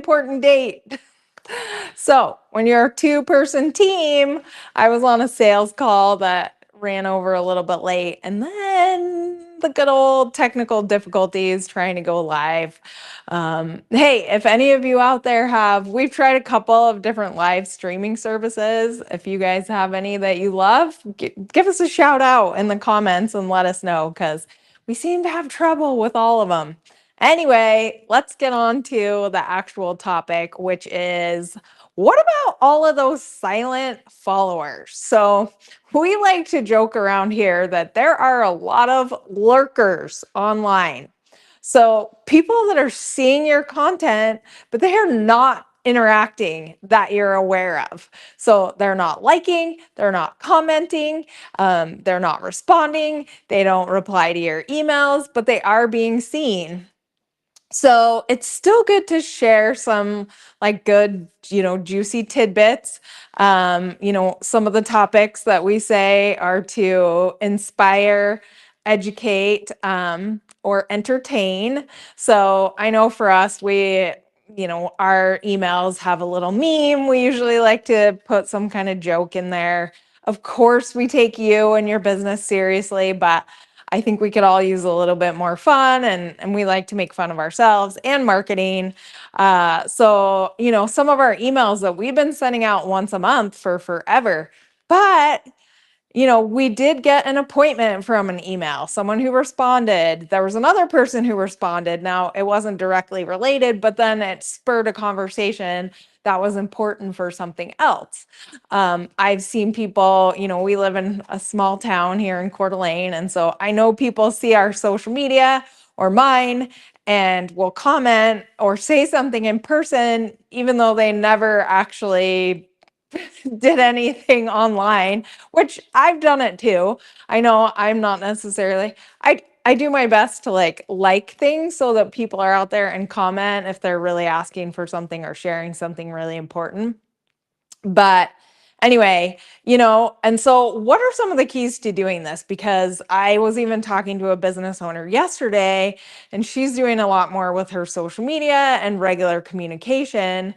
important date. So when you're a two-person team, I was on a sales call that ran over a little bit late, and then the good old technical difficulties trying to go live. Hey, if any of you out there we've tried a couple of different live streaming services. If you guys have any that you love, give us a shout out in the comments and let us know because we seem to have trouble with all of them. Anyway, let's get on to the actual topic, which is what about all of those silent followers? So, we like to joke around here that there are a lot of lurkers online. So, people that are seeing your content, but they are not interacting that you're aware of. So, they're not liking, they're not commenting, they're not responding, they don't reply to your emails, but they are being seen. So it's still good to share some like good, juicy tidbits. Some of the topics that we say are to inspire, educate, or entertain. So I know for us, our emails have a little meme. We usually like to put some kind of joke in there. Of course, we take you and your business seriously, but I think we could all use a little bit more fun and we like to make fun of ourselves and marketing. So, some of our emails that we've been sending out once a month for forever, but we did get an appointment from an email, someone who responded. There was another person who responded. Now, it wasn't directly related, but then it spurred a conversation that was important for something else. I've seen people, we live in a small town here in Coeur d'Alene. And so I know people see our social media or mine and will comment or say something in person, even though they never actually did anything online, which I've done it too. I know I'm not necessarily I do my best to like things so that people are out there and comment if they're really asking for something or sharing something really important. But anyway, and so what are some of the keys to doing this? Because I was even talking to a business owner yesterday, and she's doing a lot more with her social media and regular communication.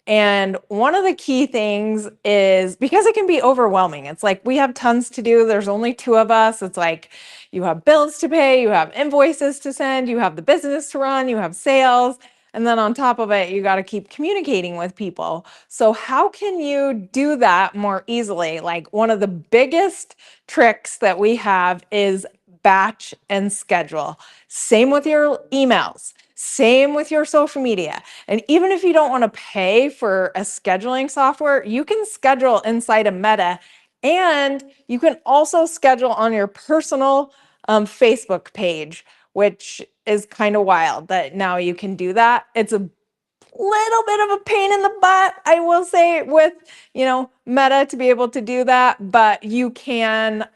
And one of the key things is because it can be overwhelming. It's like we have tons to do. There's only two of us. It's like you have bills to pay, you have invoices to send, you have the business to run, you have sales. And then on top of it, you got to keep communicating with people. So, how can you do that more easily? Like, one of the biggest tricks that we have is batch and schedule. Same with your emails, same with your social media. And even if you don't want to pay for a scheduling software, you can schedule inside of Meta, and you can also schedule on your personal Facebook page, which is kind of wild that now you can do that. It's a little bit of a pain in the butt, I will say, with Meta to be able to do that, but you can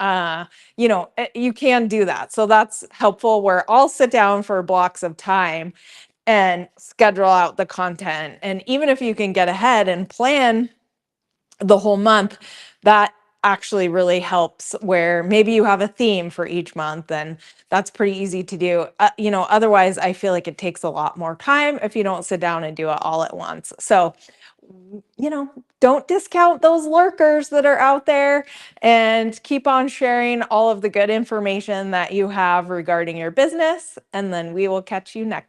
you can do that. So that's helpful, where I'll sit down for blocks of time and schedule out the content. And even if you can get ahead and plan the whole month, that actually really helps, where maybe you have a theme for each month, and that's pretty easy to do. Otherwise I feel like it takes a lot more time if you don't sit down and do it all at once. So, don't discount those lurkers that are out there, and keep on sharing all of the good information that you have regarding your business, and then we will catch you next